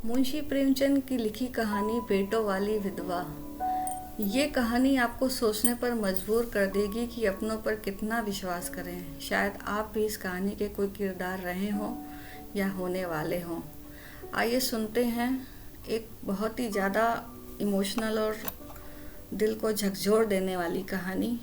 मुंशी प्रेमचंद की लिखी कहानी बेटों वाली विधवा। ये कहानी आपको सोचने पर मजबूर कर देगी कि अपनों पर कितना विश्वास करें। शायद आप भी इस कहानी के कोई किरदार रहे हों या होने वाले हों। आइए सुनते हैं एक बहुत ही ज़्यादा इमोशनल और दिल को झकझोर देने वाली कहानी।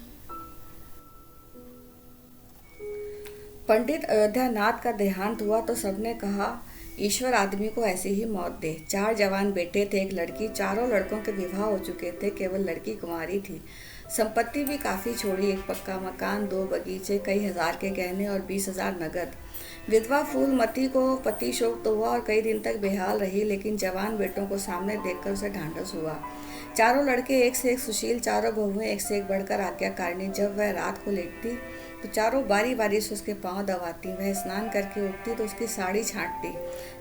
पंडित अयोध्यानाथ का देहांत हुआ तो सबने कहा, ईश्वर आदमी को ऐसी ही मौत दे। 4 जवान बेटे थे, एक लड़की। चारों लड़कों के विवाह हो चुके थे, केवल लड़की कुंवारी थी। संपत्ति भी काफ़ी छोड़ी, एक पक्का मकान, 2 बगीचे, कई हजार के गहने और 20,000 नगद। विधवा फूलमती को पति शोक तो हुआ और कई दिन तक बेहाल रही, लेकिन जवान बेटों को सामने देखकर उसे ढांढस हुआ। चारों लड़के एक से एक सुशील, चारों बहुएं एक से एक बढ़कर आज्ञाकारिणी। जब वह रात को लेटती तो चारों बारी बारी से उसके पांव दबाती। वह स्नान करके उठती तो उसकी साड़ी छांटती।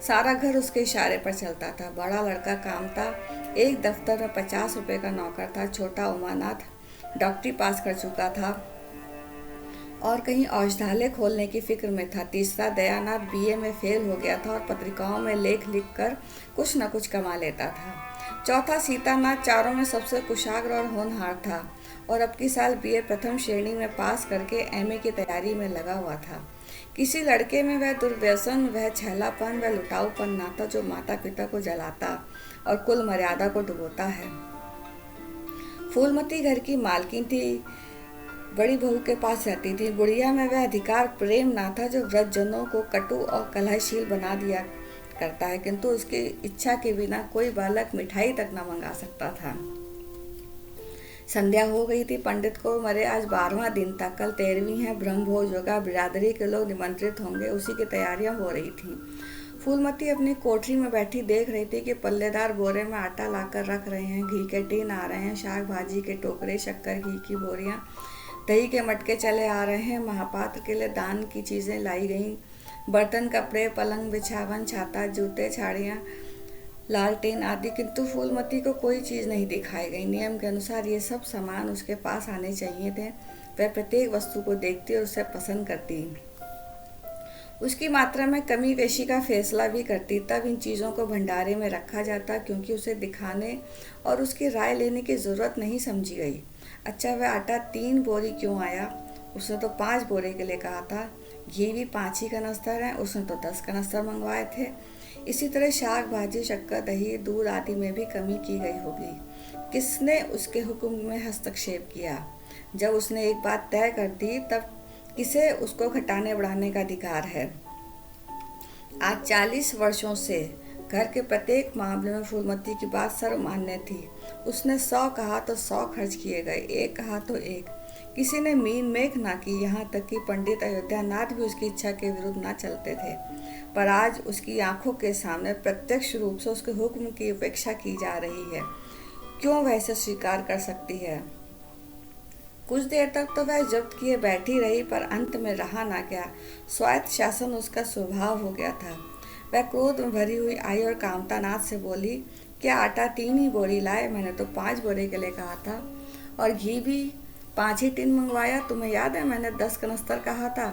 सारा घर उसके इशारे पर चलता था। बड़ा लड़का कामता एक दफ्तर में 50 रुपए का नौकर था। छोटा उमानाथ डॉक्टरी पास कर चुका था और कहीं औषधालय खोलने की फिक्र में था। तीसरा दयानाथ बीए में फेल हो गया था और पत्रिकाओं में लेख लिखकर कुछ न कुछ कमा लेता था। चौथा सीतानाथ चारों में सबसे कुशाग्र और होनहार था और अब की साल बीए प्रथम श्रेणी में पास करके एमए की तैयारी में लगा हुआ था। किसी लड़के में वह दुर्व्यसन, वह छैलापन, वह लुटाऊपन ना था जो माता पिता को जलाता और कुल मर्यादा को डुबोता है। फूलमती घर की मालकिन थी, बड़ी बहू के पास रहती थी। बुढ़िया में वह अधिकार प्रेम ना था जो वृद्धजनों को कटु और कलहशील बना दिया करता है, किंतु उसकी इच्छा के बिना कोई बालक मिठाई तक न मंगा सकता था। संध्या हो गई थी। पंडित को मरे आज 12वां दिन था। कल 13वीं है। ब्रह्मभोज होगा, बिरादरी के लोग निमंत्रित होंगे, उसी की तैयारियां हो रही थी। फूलमती अपनी कोठरी में बैठी देख रही थी कि पल्लेदार बोरे में आटा लाकर रख रहे हैं, घी के टीन आ रहे हैं, शाक भाजी के टोकरे, शक्कर घी की बोरियां, दही के मटके चले आ रहे हैं, महापात्र के लिए दान की चीज़ें लाई गईं, बर्तन, कपड़े, पलंग, बिछावन, छाता, जूते, छाड़ियाँ, लालटेन आदि। किंतु फूलमती को कोई चीज़ नहीं दिखाई गई। नियम के अनुसार ये सब सामान उसके पास आने चाहिए थे। वह प्रत्येक वस्तु को देखती और उसे पसंद करती, उसकी मात्रा में कमी पेशी का फैसला भी करती। तब इन चीज़ों को भंडारे में रखा जाता, क्योंकि उसे दिखाने और उसकी राय लेने की ज़रूरत नहीं समझी गई। अच्छा, वह आटा 3 बोरी क्यों आया? उसने तो 5 बोरे के लिए कहा था। घी भी 5 ही कनस्तर हैं, उसने तो 10 कनस्तर मंगवाए थे। इसी तरह शाक भाजी, शक्कर, दही, दूध आदि में भी कमी की गई होगी। किसने उसके हुक्म में हस्तक्षेप किया? जब उसने एक बात तय कर दी, तब किसे उसको घटाने बढ़ाने का अधिकार है? आज 40 वर्षों से घर के प्रत्येक मामले में फूलमती की बात सर्वमान्य थी। उसने 100 कहा तो 100 खर्च किए गए, 1 कहा तो 1। किसी ने मीन मेघ ना की, यहाँ तक कि पंडित अयोध्यानाथ भी उसकी इच्छा के विरुद्ध ना चलते थे। पर आज उसकी आंखों के सामने प्रत्यक्ष रूप से उसके हुक्म की उपेक्षा की जा रही है। क्यों वह इसे स्वीकार कर सकती है? कुछ देर तक तो वह जब्त किए बैठी रही, पर अंत में रहा ना गया। स्वायत्त शासन उसका स्वभाव हो गया था। वह क्रोध में भरी हुई आई और कामतानाथ से बोली, क्या आटा 3 ही बोरी लाए? मैंने तो 5 बोरे के लिए कहा था, और घी भी 5 ही टिन मंगवाया। तुम्हें याद है मैंने 10 कनस्तर कहा था।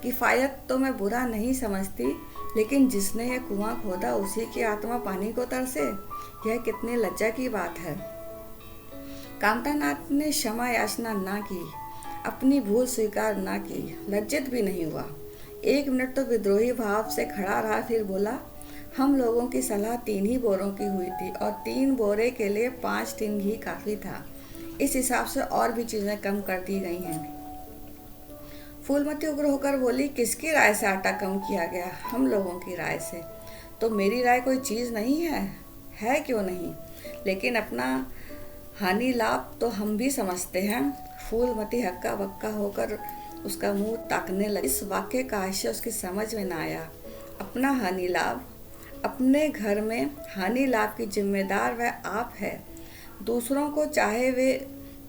किफ़ायत तो मैं बुरा नहीं समझती, लेकिन जिसने यह कुआं खोदा उसी की आत्मा पानी को तरसे। यह कितनी लज्जा की बात है। कामतानाथ ने क्षमा याचना ना की, अपनी भूल स्वीकार ना की, लज्जित भी नहीं हुआ। 1 मिनट तो विद्रोही भाव से खड़ा रहा, फिर बोला, हम लोगों की सलाह 3 ही बोरों की हुई थी और 3 बोरे के लिए 5 टिन घी काफ़ी था। इस हिसाब से और भी चीज़ें कम कर दी गई हैं। फूलमती उग्र होकर बोली, किसकी राय से आटा कम किया गया? हम लोगों की राय से। तो मेरी राय कोई चीज़ नहीं है क्यों नहीं? लेकिन अपना हानि लाभ तो हम भी समझते हैं। फूलमती हक्का बक्का होकर उसका मुंह ताकने लगी। इस वाक्य का आशय उसकी समझ में ना आया। अपना हानि लाभ? अपने घर में हानि लाभ की जिम्मेदार वह आप है। दूसरों को, चाहे वे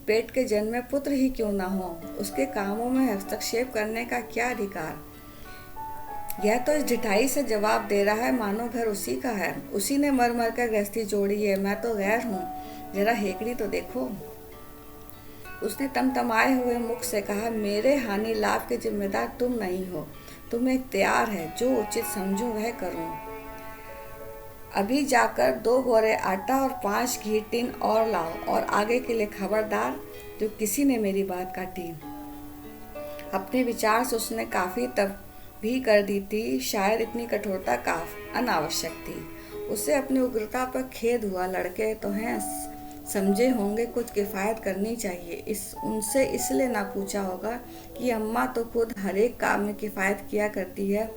पेट के जन्मे पुत्र ही क्यों ना हो, उसके कामों में हस्तक्षेप करने का क्या अधिकार? यह तो इस ढिठाई से जवाब दे रहा है मानो घर उसी का है। उसी ने मर मर कर गृहस्थी जोड़ी है, मैं तो गैर हूँ। जरा हेकड़ी तो देखो। उसने तमतमाए हुए मुख से कहा, मेरे हानि लाभ के जिम्मेदार तुम नहीं हो। तुम्हें इख्तियार है, जो उचित समझूं वह करूं। अभी जाकर 2 बोरे आटा और 5 घी टिन और लाओ, और आगे के लिए खबरदार, जो किसी ने मेरी बात काटी। अपने विचार से उसने काफ़ी तब कर दी थी, शायद इतनी कठोरता अनावश्यक थी। उसे अपनी उग्रता पर खेद हुआ। लड़के तो हैं, समझे होंगे कुछ किफ़ायत करनी चाहिए। उनसे इसलिए ना पूछा होगा कि अम्मा तो खुद हर एक काम में किफ़ायत किया करती है।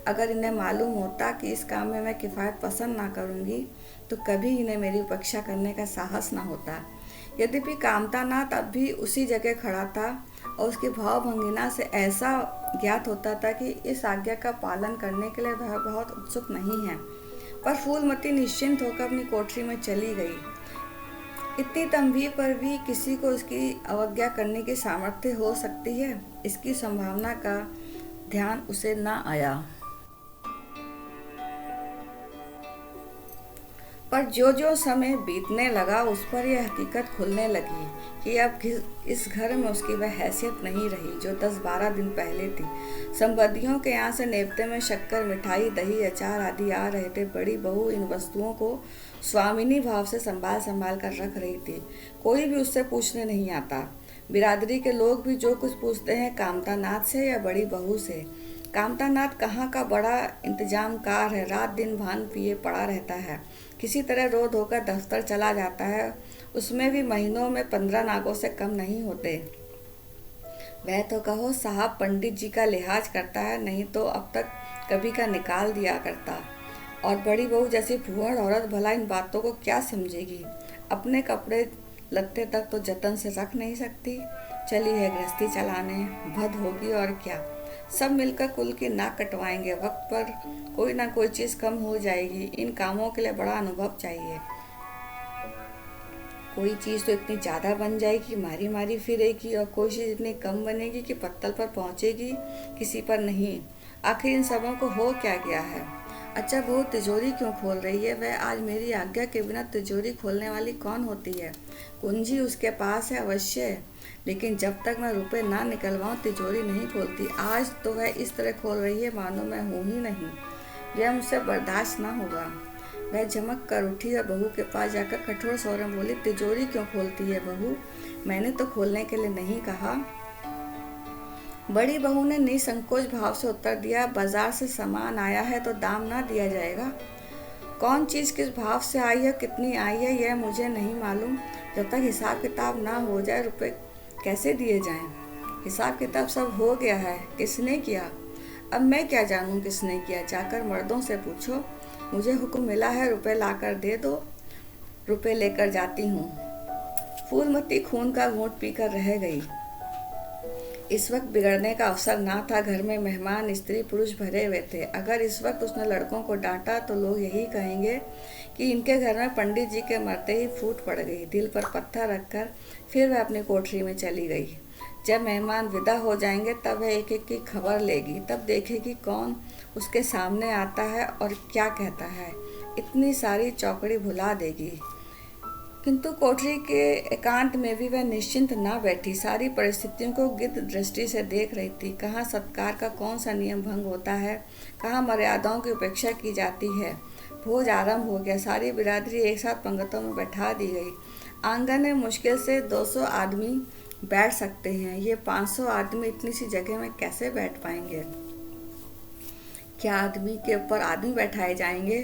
अगर इन्हें मालूम होता कि इस काम में मैं किफ़ायत पसंद ना करूँगी तो कभी इन्हें मेरी उपेक्षा करने का साहस ना होता। यद्यपि कामतानाथ अब भी उसी जगह खड़ा था और उसकी भाव भंगिमा से ऐसा ज्ञात होता था कि इस आज्ञा का पालन करने के लिए वह बहुत उत्सुक नहीं है। पर फूलमती निश्चिंत होकर अपनी कोठरी में चली गई। इतनी तंबीह पर भी किसी को उसकी अवज्ञा करने की सामर्थ्य हो सकती है, इसकी संभावना का ध्यान उसे न आया। पर जो जो समय बीतने लगा उस पर यह हकीकत खुलने लगी कि अब इस घर में उसकी वह हैसियत नहीं रही जो 10-12 दिन पहले थी। संबंधियों के यहाँ से नेवते में शक्कर, मिठाई, दही, अचार आदि आ रहे थे। बड़ी बहू इन वस्तुओं को स्वामिनी भाव से संभाल कर रख रही थी। कोई भी उससे पूछने नहीं आता। बिरादरी के लोग भी जो कुछ पूछते हैं कामतानाथ से या बड़ी बहू से। कामतानाथ कहाँ का बड़ा इंतजामकार है, रात दिन भांग पिए पड़ा रहता है, किसी तरह रो धोकर दफ्तर चला जाता है। उसमें भी महीनों में 15 नागों से कम नहीं होते। वह तो कहो साहब पंडित जी का लिहाज करता है, नहीं तो अब तक कभी का निकाल दिया करता। और बड़ी बहू जैसी फूहड़ औरत भला इन बातों को क्या समझेगी। अपने कपड़े लत्ते तक तो जतन से रख नहीं सकती, चली है गृहस्थी चलाने, भद होगी और क्या। सब मिलकर कुल की नाक कटवाएंगे। वक्त पर कोई ना कोई चीज़ कम हो जाएगी। इन कामों के लिए बड़ा अनुभव चाहिए। कोई चीज़ तो इतनी ज़्यादा बन जाएगी, मारी मारी फिरेगी, और कोई चीज़ इतनी कम बनेगी कि पत्तल पर पहुँचेगी, किसी पर नहीं। आखिर इन सबों को हो क्या गया है। अच्छा बहू तिजोरी क्यों खोल रही है? वह आज मेरी आज्ञा के बिना तिजोरी खोलने वाली कौन होती है? कुंजी उसके पास है अवश्य, लेकिन जब तक मैं रुपए ना निकलवाऊं तिजोरी नहीं खोलती। आज तो वह इस तरह खोल रही है मानो मैं हूँ ही नहीं। यह मुझसे बर्दाश्त ना होगा। वह झमक कर उठी और बहू के पास जाकर कठोर स्वर में बोली, तिजोरी क्यों खोलती है बहू? मैंने तो खोलने के लिए नहीं कहा। बड़ी बहू ने निसंकोच भाव से उत्तर दिया, बाजार से सामान आया है तो दाम ना दिया जाएगा। कौन चीज़ किस भाव से आई है, कितनी आई है, यह मुझे नहीं मालूम। जब तक हिसाब किताब ना हो जाए रुपए कैसे दिए जाएं? हिसाब किताब सब हो गया है। किसने किया? अब मैं क्या जानूं किसने किया? जाकर मर्दों से पूछो। मुझे हुक्म मिला है रुपए लाकर दे दो, रुपए लेकर जाती हूँ। फूलमती खून का घूंट पीकर रह गई। इस वक्त बिगड़ने का अवसर ना था। घर में मेहमान स्त्री पुरुष भरे हुए थे। अगर इस वक्त उसने लड़कों को डांटा तो लोग यही कहेंगे कि इनके घर में पंडित जी के मरते ही फूट पड़ गई। दिल पर पत्थर रखकर फिर वह अपनी कोठरी में चली गई। जब मेहमान विदा हो जाएंगे तब वह एक एक की खबर लेगी। तब देखेगी कौन उसके सामने आता है और क्या कहता है। इतनी सारी चौकड़ी भुला देगी। किंतु कोठरी के एकांत में भी वह निश्चिंत ना बैठी। सारी परिस्थितियों को गिद्ध दृष्टि से देख रही थी। कहाँ सत्कार का कौन सा नियम भंग होता है, कहाँ मर्यादाओं की उपेक्षा की जाती है। भोज आरंभ हो गया। सारी बिरादरी एक साथ पंगतों में बैठा दी गई। आंगन में मुश्किल से 200 आदमी बैठ सकते हैं। ये 500 आदमी इतनी सी जगह में कैसे बैठ पाएंगे? क्या आदमी के ऊपर आदमी बैठाए जाएंगे?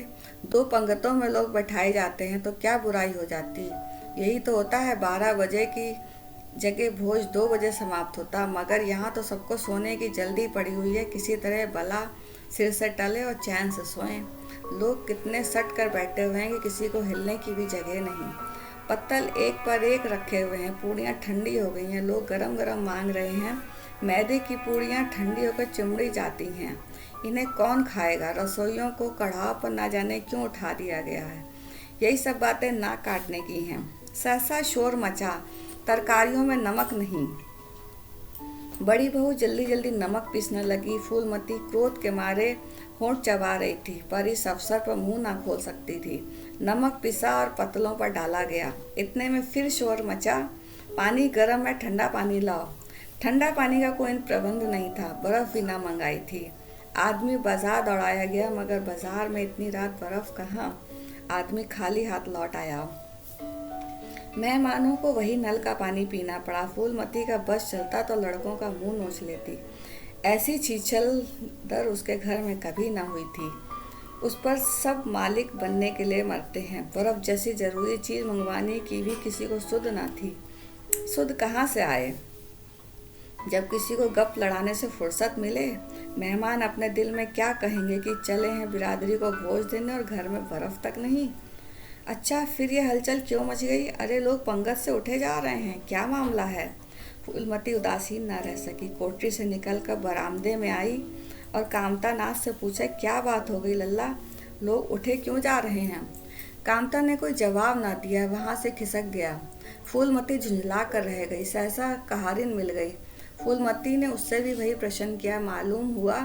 2 पंगतों में लोग बैठाए जाते हैं तो क्या बुराई हो जाती? यही तो होता है। 12 बजे की जगह भोज 2 बजे समाप्त होता। मगर यहाँ तो सबको सोने की जल्दी पड़ी हुई है। किसी तरह भला सिर से टले और चैन से सोएं। लोग कितने सट कर बैठे हुए हैं कि किसी को हिलने की भी जगह नहीं। पत्तल एक पर एक रखे हुए हैं। पूड़ियाँ ठंडी हो गई हैं। लोग गरम गरम मांग रहे हैं। मैदे की पूड़ियाँ ठंडी होकर चिमड़ी जाती हैं। इन्हें कौन खाएगा? रसोइयों को कढ़ाव पर ना जाने क्यों उठा दिया गया है। यही सब बातें नाक काटने की हैं। सहसा शोर मचा। तरकारियों में नमक नहीं। बड़ी बहू जल्दी जल्दी नमक पीसने लगी। फूलमती क्रोध के मारे होंठ चबा रही थी, पर इस अवसर पर मुंह ना खोल सकती थी। नमक पिसा और पतलों पर डाला गया। इतने में फिर शोर मचा, पानी गर्म है, ठंडा पानी लाओ। ठंडा पानी का कोई प्रबंध नहीं था। बर्फ भी ना मंगाई थी। आदमी बाजार दौड़ाया गया, मगर बाजार में इतनी रात बर्फ कहाँ। आदमी खाली हाथ लौट आया। मेहमानों को वही नल का पानी पीना पड़ा। फूलमती का बस चलता तो लड़कों का मुंह नोच लेती। ऐसी छीछल दर उसके घर में कभी ना हुई थी। उस पर सब मालिक बनने के लिए मरते हैं। बर्फ जैसी जरूरी चीज मंगवाने की भी किसी को सुध ना थी। सुध कहाँ से आए? जब किसी को गप लड़ाने से फुर्सत मिले। मेहमान अपने दिल में क्या कहेंगे कि चले हैं बिरादरी को भोज देने और घर में बर्फ तक नहीं। अच्छा, फिर ये हलचल क्यों मच गई? अरे, लोग पंगत से उठे जा रहे हैं, क्या मामला है? फूलमती उदासीन न रह सकी। कोठरी से निकलकर बरामदे में आई और कामता नाथ से पूछा, क्या बात हो गई लल्ला, लोग उठे क्यों जा रहे हैं? कामता ने कोई जवाब ना दिया, वहां से खिसक गया। फूलमती झुंझला कर रह गई। सहसा कहारिन मिल गई। फूलमती ने उससे भी वही प्रश्न किया। मालूम हुआ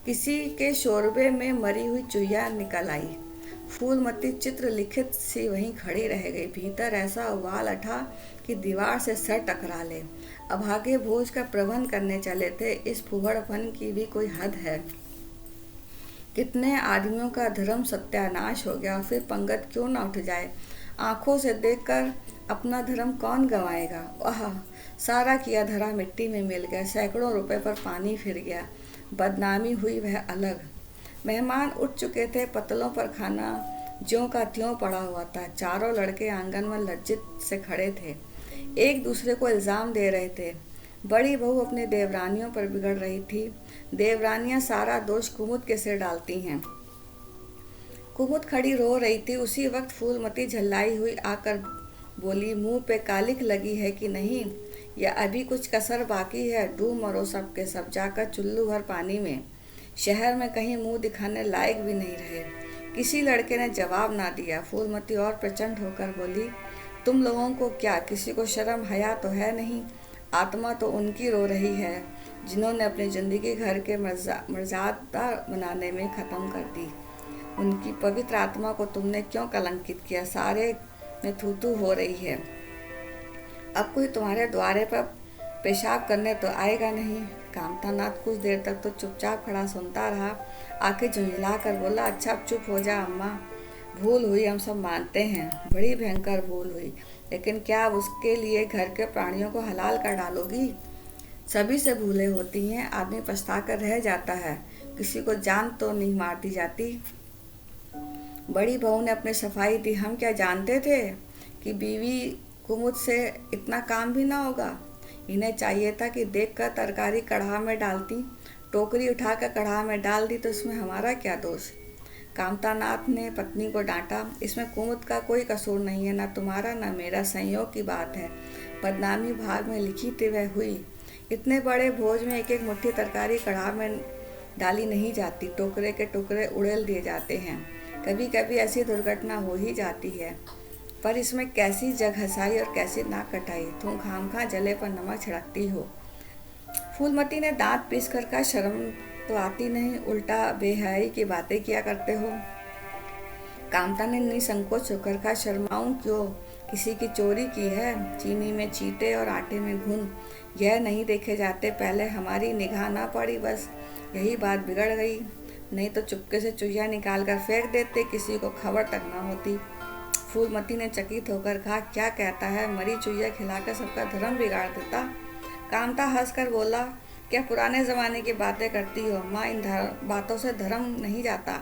किसी के शोरबे में मरी हुई चुहिया निकल आई। फूलमती चित्र लिखित सी वहीं खड़ी रह गई। भीतर ऐसा उबाल उठा कि दीवार से सर टकरा ले। अभागे भोज का प्रबंध करने चले थे, इस फुहड़पन की भी कोई हद है? कितने आदमियों का धर्म सत्यानाश हो गया, फिर पंगत क्यों ना उठ जाए? आंखों से देखकर अपना धर्म कौन गंवाएगा? आह, सारा किया धरा मिट्टी में मिल गया। सैकड़ों रुपए पर पानी फिर गया। बदनामी हुई वह अलग। मेहमान उठ चुके थे। पतलों पर खाना ज्यों का त्यों पड़ा हुआ था। चारों लड़के आंगन में लज्जित से खड़े थे, एक दूसरे को इल्जाम दे रहे थे। बड़ी बहू अपनी देवरानियों पर बिगड़ रही थी। देवरानियां सारा दोष कुमुद के सिर डालती हैं। कुमुद खड़ी रो रही थी। उसी वक्त फूलमती झल्लाई हुई आकर बोली, मुंह पे कालिख लगी है कि नहीं, या अभी कुछ कसर बाकी है? डूब मरो सब के सब, जाकर चुल्लू भर पानी में। शहर में कहीं मुंह दिखाने लायक भी नहीं रहे। किसी लड़के ने जवाब ना दिया। फूलमती और प्रचंड होकर बोली, तुम लोगों को क्या, किसी को शर्म हया तो है नहीं? आत्मा तो उनकी रो रही है जिन्होंने अपनी जिंदगी घर के मर्यादा बनाने में ख़त्म कर दी। उनकी पवित्र आत्मा को तुमने क्यों कलंकित किया? सारे में थू हो रही है। अब कोई तुम्हारे द्वारे पर पेशाब करने तो आएगा नहीं। कामता नाथ कुछ देर तक तो चुपचाप खड़ा सुनता रहा। आके झुंझला कर बोला, अच्छा अब चुप हो जा अम्मा, भूल हुई, हम सब मानते हैं, बड़ी भयंकर भूल हुई, लेकिन क्या अब उसके लिए घर के प्राणियों को हलाल कर डालोगी? सभी से भूलें होती हैं, आदमी पछता कर रह जाता है, किसी को जान तो नहीं मार दी जाती। बड़ी बहू ने अपनी सफाई दी। हम क्या जानते थे कि बीवी कुमुद से इतना काम भी ना होगा? इन्हें चाहिए था कि देखकर तरकारी कढ़ा में डालती। टोकरी उठाकर कढ़ा में डाल दी तो इसमें हमारा क्या दोष? कामतानाथ ने पत्नी को डांटा, इसमें कुमुद का कोई कसूर नहीं है, ना तुम्हारा ना मेरा, संयोग की बात है। बदनामी भाग में लिखी थी वह हुई। इतने बड़े भोज में एक एक मुट्ठी तरकारी कढ़ा में डाली नहीं जाती, टोकरे के टुकड़े उड़ेल दिए जाते हैं। कभी कभी ऐसी दुर्घटना हो ही जाती है, पर इसमें कैसी जग हंसाई और कैसी नाक कटाई। तुम खामखा जले पर नमक छिड़कती हो। फूलमती ने दांत पीस कर कहा, शर्म तो आती नहीं, उल्टा बेहयाई की बातें किया करते हो। कामता ने निसंकोच होकर कहा, शर्माऊं क्यों, किसी की चोरी की है? चीनी में चीटे और आटे में घुन, यह नहीं देखे जाते? पहले हमारी निगाह ना पड़ी, बस यही बात बिगड़ गई। नहीं तो चुपके से चुहिया निकाल कर फेंक देते, किसी को खबर तक ना होती। फूलमती ने चकित होकर कहा, क्या कहता है, मरी चुहिया खिलाकर सबका धर्म बिगाड़ देता? कामता हंसकर बोला, क्या पुराने ज़माने की बातें करती हो अम्मा? इन बातों से धर्म नहीं जाता।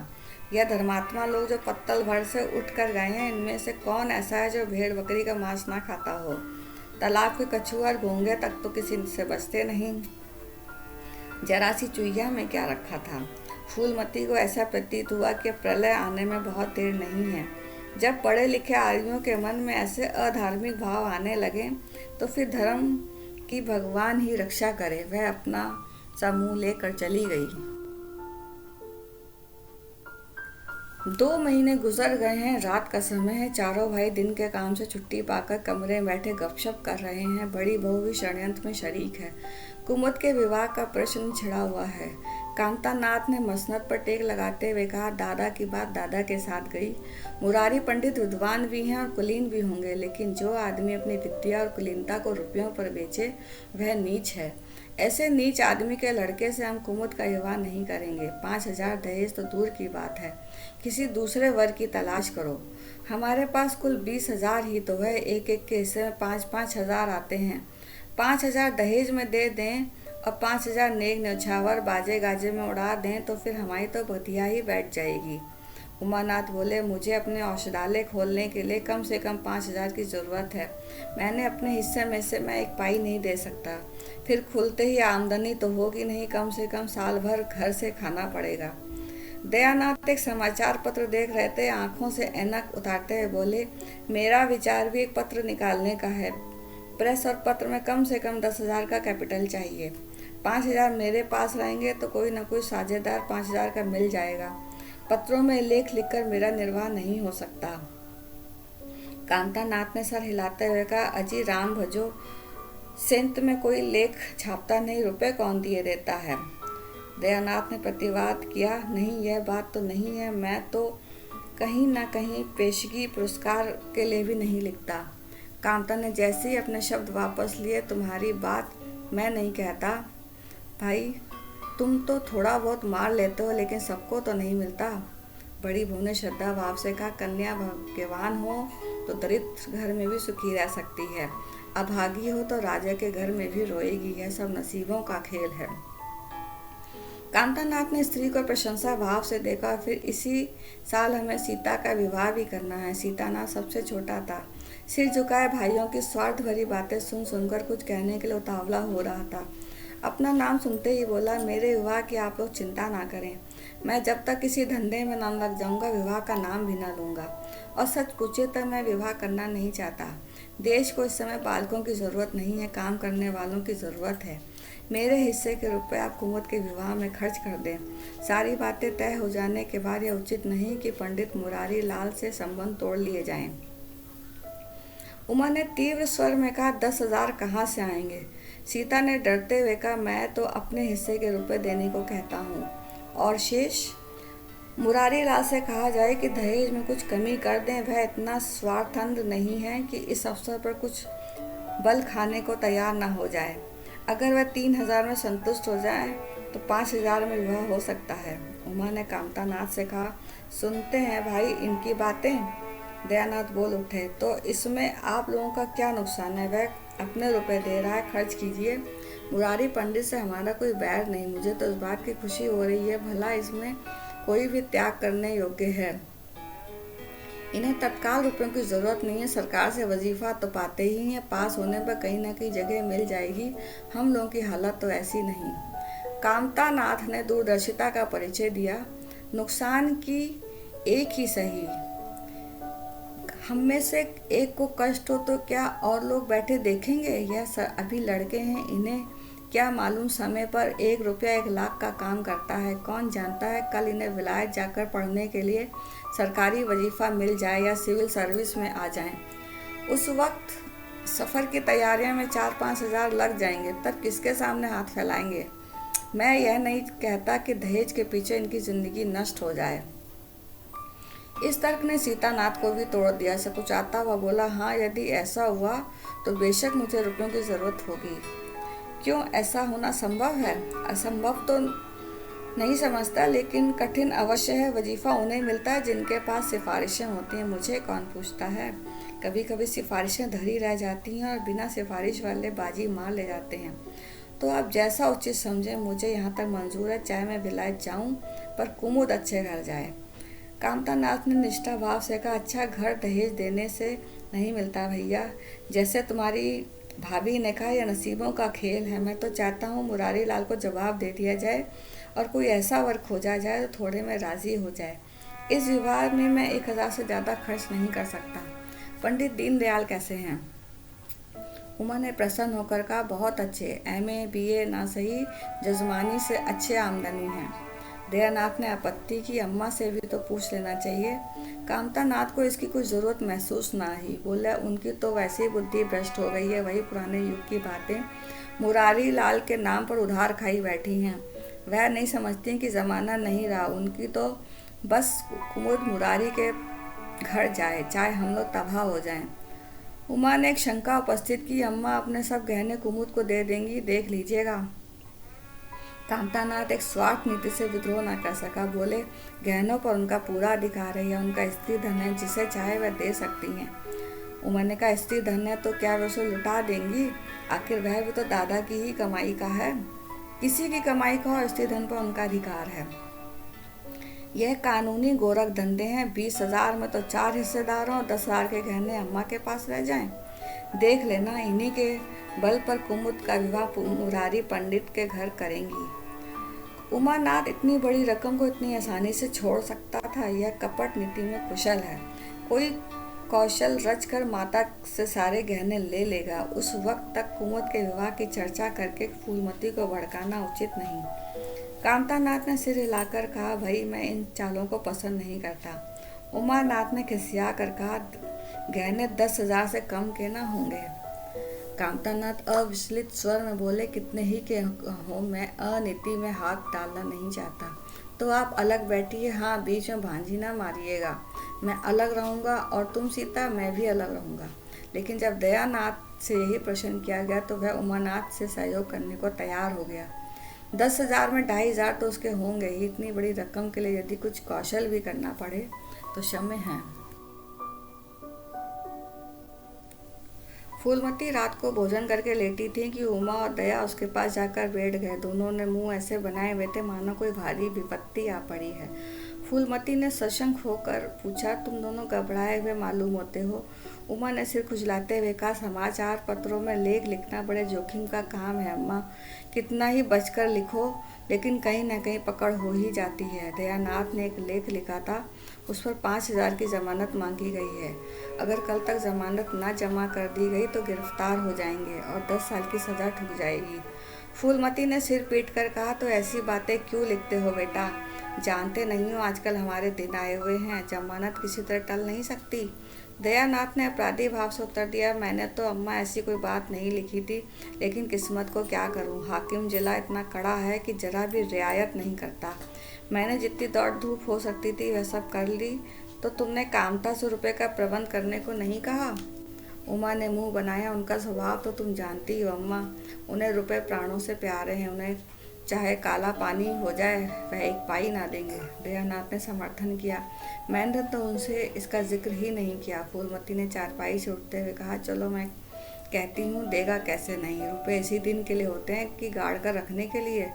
यह धर्मात्मा लोग जो पत्तल भर से उठ कर गए हैं, इनमें से कौन ऐसा है जो भेड़ बकरी का मांस ना खाता हो? तालाब के कछुआ और घोंगे तक तो किसी से बचते नहीं। जरा सी चुहिया में क्या रखा था? फूलमती को ऐसा प्रतीत हुआ कि प्रलय आने में बहुत देर नहीं है। जब पढ़े लिखे आदमियों के मन में ऐसे अधार्मिक भाव आने लगे तो फिर धर्म की भगवान ही रक्षा करे। वह अपना समूह लेकर चली गई। 2 महीने गुजर गए हैं। रात का समय है। चारों भाई दिन के काम से छुट्टी पाकर कमरे में बैठे गपशप कर रहे हैं। बड़ी बहू भी षड्यंत्र में शरीक है। कुमुद के विवाह का प्रश्न छिड़ा हुआ है। कामतानाथ ने मसनद पर टेक लगाते हुए कहा, दादा की बात दादा के साथ गई। मुरारी पंडित विद्वान भी हैं और कुलीन भी होंगे, लेकिन जो आदमी अपनी विद्या और कुलीनता को रुपयों पर बेचे वह नीच है। ऐसे नीच आदमी के लड़के से हम कुमुद का विवाह नहीं करेंगे। 5,000 दहेज तो दूर की बात है, किसी दूसरे वर की तलाश करो। हमारे पास कुल 20,000 ही तो है, एक एक के हिस्से में 5-5 हज़ार आते हैं। 5,000 दहेज में दे दें और 5,000 नेक न्यौछावर बाजे गाजे में उड़ा दें तो फिर हमारी तो बधिया ही बैठ जाएगी। उमानाथ बोले, मुझे अपने औषधालय खोलने के लिए कम से कम 5,000 की ज़रूरत है। मैंने अपने हिस्से में से मैं एक पाई नहीं दे सकता। फिर खुलते ही आमदनी तो होगी नहीं, कम से कम साल भर घर से खाना पड़ेगा। दयानाथ एक समाचार पत्र देख रहे थे, आंखों से ऐनक उतारते हुए बोले, मेरा विचार भी एक पत्र निकालने का है। प्रेस और पत्र में कम से कम 10,000 का कैपिटल चाहिए। 5,000 मेरे पास रहेंगे तो कोई न कोई साझेदार 5,000 का मिल जाएगा। पत्रों में लेख लिखकर मेरा निर्वाह नहीं हो सकता। कांतानाथ ने सर हिलाते हुए कहा, अजी राम भजो, सेंत में कोई लेख छापता नहीं, रुपए कौन दिए देता है। दयानाथ ने प्रतिवाद किया, नहीं यह बात तो नहीं है, मैं तो कहीं ना कहीं पेशगी पुरस्कार के लिए भी नहीं लिखता। कांता ने जैसे ही अपने शब्द वापस लिए, तुम्हारी बात मैं नहीं कहता भाई, तुम तो थोड़ा बहुत मार लेते हो लेकिन सबको तो नहीं मिलता। बड़ी बहू ने श्रद्धा भाव से कहा, कन्या भाग्यवान हो तो दरिद्र घर में भी सुखी रह सकती है, अभागी हो तो राजा के घर में भी रोएगी, यह सब नसीबों का खेल है। कांतानाथ ने स्त्री को प्रशंसा भाव से देखा। फिर इसी साल हमें सीता का विवाह भी करना है। सीतानाथ सबसे छोटा था, सिर झुकाए भाइयों की स्वार्थ भरी बातें सुन सुनकर कुछ कहने के लिए उतावला हो रहा था। अपना नाम सुनते ही बोला, मेरे विवाह की आप लोग चिंता ना करें, मैं जब तक किसी धंधे में ना लग जाऊंगा विवाह का नाम भी ना लूंगा। और सच पूछे तो मैं विवाह करना नहीं चाहता। देश को इस समय बालकों की ज़रूरत नहीं है, काम करने वालों की ज़रूरत है। मेरे हिस्से के रुपए आप कुमुद के विवाह में खर्च कर दें। सारी बातें तय हो जाने के बाद यह उचित नहीं कि पंडित मुरारी लाल से संबंध तोड़ लिए जाएं। उमा ने तीव्र स्वर में कहा, 10,000 कहाँ से आएंगे। सीता ने डरते हुए कहा, मैं तो अपने हिस्से के रुपए देने को कहता हूँ, और शेष मुरारी लाल से कहा जाए कि दहेज में कुछ कमी कर दें। वह इतना स्वार्थंध नहीं है कि इस अवसर पर कुछ बल खाने को तैयार ना हो जाए। अगर वह 3,000 में संतुष्ट हो जाए तो 5,000 में विवाह हो सकता है। उमा ने कांतानाथ से कहा, सुनते हैं भाई इनकी बातें। दयानाथ बोल उठे, तो इसमें आप लोगों का क्या नुकसान है, वह अपने रुपए दे रहा है, खर्च कीजिए। मुरारी पंडित से हमारा कोई बैर नहीं, मुझे तो इस बात की खुशी हो रही है, भला इसमें कोई भी त्याग करने योग्य है। इन्हें तत्काल रुपयों की ज़रूरत नहीं है, सरकार से वजीफा तो पाते ही हैं, पास होने पर कहीं ना कहीं जगह मिल जाएगी। हम लोगों की हालत तो ऐसी नहीं। कांतानाथ ने दूरदर्शिता का परिचय दिया, नुकसान की एक ही सही, हम में से एक को कष्ट हो तो क्या और लोग बैठे देखेंगे। यह अभी लड़के हैं, इन्हें क्या मालूम समय पर 1 रुपया 1 लाख का काम करता है। कौन जानता है कल इन्हें विलायत जाकर पढ़ने के लिए सरकारी वजीफा मिल जाए या सिविल सर्विस में आ जाएं। उस वक्त सफ़र की तैयारियों में 4-5 हज़ार लग जाएंगे, तब किसके सामने हाथ फैलाएंगे। मैं यह नहीं कहता कि दहेज के पीछे इनकी ज़िंदगी नष्ट हो जाए। इस तर्क ने सीतानाथ को भी तोड़ दिया। सकुचाता हुआ बोला, हाँ यदि ऐसा हुआ तो बेशक मुझे रुपयों की ज़रूरत होगी। क्यों, ऐसा होना संभव है? असंभव तो नहीं समझता, लेकिन कठिन अवश्य है। वजीफा उन्हें मिलता है जिनके पास सिफारिशें होती हैं, मुझे कौन पूछता है। कभी कभी सिफारिशें धरी रह जाती हैं और बिना सिफारिश वाले बाजी मार ले जाते हैं। तो आप जैसा उचित समझें, मुझे यहाँ तक मंजूर है, चाहे मैं विलायत जाऊँ पर कुमुद अच्छे घर जाए। कांतानाथ ने निष्ठा भाव से कहा, अच्छा घर दहेज देने से नहीं मिलता भैया, जैसे तुम्हारी भाभी ने कहा, यह नसीबों का खेल है। मैं तो चाहता हूँ मुरारी लाल को जवाब दे दिया जाए और कोई ऐसा वर खोजा जाए तो थोड़े में राजी हो जाए। इस विवाह में मैं 1,000 से ज़्यादा खर्च नहीं कर सकता। पंडित दीनदयाल कैसे हैं? उमा ने प्रसन्न होकर कहा, बहुत अच्छे, MA BA ना सही, जजमानी से अच्छे आमदनी है। दयानाथ ने आपत्ति की, अम्मा से भी तो पूछ लेना चाहिए। कांतानाथ को इसकी कोई ज़रूरत महसूस ना ही, बोला, उनकी तो वैसे ही बुद्धि भ्रष्ट हो गई है, वही पुराने युग की बातें मुरारी लाल के नाम पर उधार खाई बैठी हैं। वह नहीं समझती कि ज़माना नहीं रहा, उनकी तो बस कुमुद मुरारी के घर जाए, चाहे हम लोग तबाह हो जाएं। उमा ने एक शंका उपस्थित की, अम्मा अपने सब गहने कुमुद को दे देंगी, देख लीजिएगा। कांतानाथ एक स्वार्थ नीति से विद्रोह न कर सका। बोले, गहनों पर उनका पूरा अधिकार है, यह उनका स्त्री धन है, जिसे चाहे वह दे सकती हैं। उमा ने कहा, स्त्री धन है तो क्या वे उसे लुटा देंगी? आखिर वह भी तो दादा की ही कमाई का है। किसी की कमाई का और स्त्री धन पर उनका अधिकार है। यह कानूनी गोरख धंधे हैं। 20,000 में तो 4 हिस्सेदारों और 10,000 के गहने अम्मा के पास रह जाएं। देख लेना, इन्हीं के बल पर कुमुद का विवाह मुरारी पंडित के घर करेंगी। उमानाथ इतनी बड़ी रकम को इतनी आसानी से छोड़ सकता था। यह कपट नीति में कुशल है। कोई कौशल रच कर माता से सारे गहने ले लेगा। उस वक्त तक कुमुद के विवाह की चर्चा करके फूलमती को भड़काना उचित नहीं। कांतानाथ ने सिर हिलाकर कहा, भाई मैं इन चालों को पसंद नहीं करता। उमानाथ ने खिसिया कर कहा, गहने 10,000 से कम के ना होंगे। कांतानाथ अविचलित स्वर में बोले, कितने ही के हो, मैं अनीति में हाथ डालना नहीं चाहता। तो आप अलग बैठिए, हाँ बीच में भांजी ना मारिएगा। मैं अलग रहूँगा और तुम सीता, मैं भी अलग रहूँगा। लेकिन जब दयानाथ से यही प्रश्न किया गया तो वह उमानाथ से सहयोग करने को तैयार हो गया। 10,000 में 2,500 तो उसके होंगे ही। इतनी बड़ी रकम के लिए यदि कुछ कौशल भी करना पड़े तो क्षम्य है। फूलमती रात को भोजन करके लेटी थी कि उमा और दया उसके पास जाकर बैठ गए। दोनों ने मुंह ऐसे बनाए हुए थे मानो कोई भारी विपत्ति आ पड़ी है। फूलमती ने सशंक होकर पूछा, तुम दोनों घबराए हुए मालूम होते हो। उमा ने सिर खुजलाते हुए कहा, समाचार पत्रों में लेख लिखना बड़े जोखिम का काम है अम्मा। कितना ही बचकर लिखो लेकिन कहीं ना कहीं पकड़ हो ही जाती है। दयानाथ ने एक लेख लिखा था, उस पर 5,000 की जमानत मांगी गई है। अगर कल तक जमानत ना जमा कर दी गई तो गिरफ्तार हो जाएंगे और 10 साल की सज़ा ठुक जाएगी। फूलमती ने सिर पीट कर कहा, तो ऐसी बातें क्यों लिखते हो बेटा? जानते नहीं हो आजकल हमारे दिन आए हुए हैं, जमानत किसी तरह टल नहीं सकती। दयानाथ ने अपराधी भाव से उत्तर दिया, मैंने तो अम्मा ऐसी कोई बात नहीं लिखी थी, लेकिन किस्मत को क्या करूं, हाकिम जिला इतना कड़ा है कि जरा भी रियायत नहीं करता। मैंने जितनी दौड़ धूप हो सकती थी वह सब कर ली। तो तुमने कामता से रुपये का प्रबंध करने को नहीं कहा? उमा ने मुंह बनाया, उनका स्वभाव तो तुम जानती हो अम्मा। उन्हें रुपए प्राणों से प्यारे हैं। उन्हें चाहे काला पानी हो जाए वह एक पाई ना देंगे। दयानाथ ने समर्थन किया, मैंने तो उनसे इसका जिक्र ही नहीं किया। फूलमती ने चारपाई से उठते हुए कहा, चलो मैं कहती हूँ, देगा कैसे नहीं? रुपए इसी दिन के लिए होते हैं कि गाड़ कर रखने के लिए?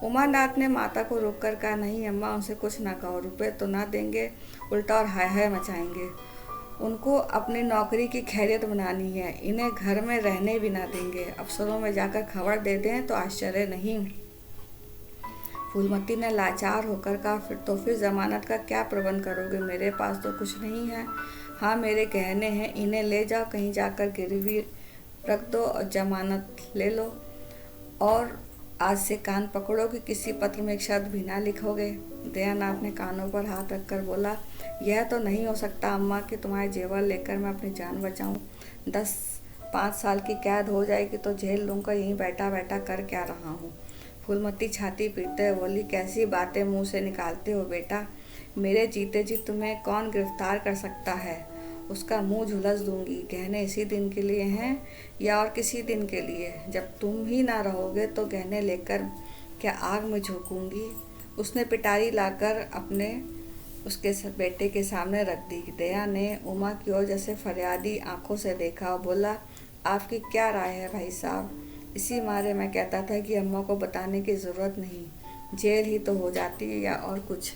उमानाथ ने माता को रोक कर कहा, नहीं अम्मा, उनसे कुछ ना कहो। रुपए तो ना देंगे, उल्टा और हाय हाय मचाएंगे। उनको अपनी नौकरी की खैरियत बनानी है। इन्हें घर में रहने भी ना देंगे। अफसरों में जाकर खबर दे दें तो आश्चर्य नहीं। फूलमती ने लाचार होकर कहा, फिर जमानत का क्या प्रबंध करोगे? मेरे पास तो कुछ नहीं है। हाँ, मेरे गहने हैं, इन्हें ले जाओ, कहीं जाकर गिरवी रख दो और जमानत ले लो। और आज से कान पकड़ो कि किसी पत्र में एक शब्द भी ना लिखोगे। दयानाथ ने कानों पर हाथ रखकर बोला, यह तो नहीं हो सकता अम्मा कि तुम्हारे जेवर लेकर मैं अपनी जान बचाऊं। 5 साल की कैद हो जाएगी तो जेल लूँगा, यहीं बैठा बैठा कर क्या रहा हूँ। फूलमती छाती पीटते हुए बोली, कैसी बातें मुंह से निकालते हो बेटा? मेरे जीते जी तुम्हें कौन गिरफ्तार कर सकता है? उसका मुंह झुलस दूंगी। गहने इसी दिन के लिए हैं या और किसी दिन के लिए? जब तुम ही ना रहोगे तो गहने लेकर क्या आग में झोंकूंगी? उसने पिटारी लाकर उसके बेटे के सामने रख दी। दया ने उमा की ओर जैसे फरियादी आंखों से देखा और बोला, आपकी क्या राय है भाई साहब? इसी मारे मैं कहता था कि अम्मा को बताने की ज़रूरत नहीं, जेल ही तो हो जाती या और कुछ।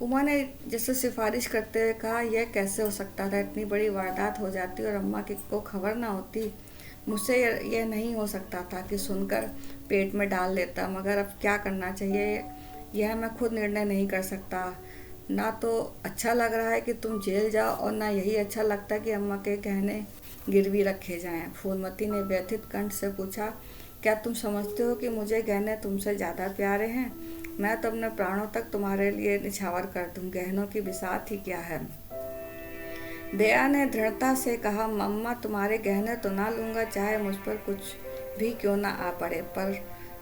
उमा ने जैसे सिफारिश करते हुए कहा, यह कैसे हो सकता था? इतनी बड़ी वारदात हो जाती और अम्मा को खबर ना होती। मुझसे यह नहीं हो सकता था कि सुनकर पेट में डाल लेता, मगर अब क्या करना चाहिए यह मैं खुद निर्णय नहीं कर सकता। ना तो अच्छा लग रहा है कि तुम जेल जाओ और ना यही अच्छा लगता कि अम्मा के गहने गिरवी रखे जाएं। फूलमती ने व्यथित कंठ से पूछा, क्या तुम समझते हो कि मुझे गहने तुमसे ज़्यादा प्यारे हैं? मैं तो अपने प्राणों तक तुम्हारे लिए निछावर कर दूं। गहनों की बिसात ही क्या है? दया ने दृढ़ता से कहा, मम्मा तुम्हारे गहने तो ना लूँगा, चाहे मुझ पर कुछ भी क्यों ना आ पड़े, पर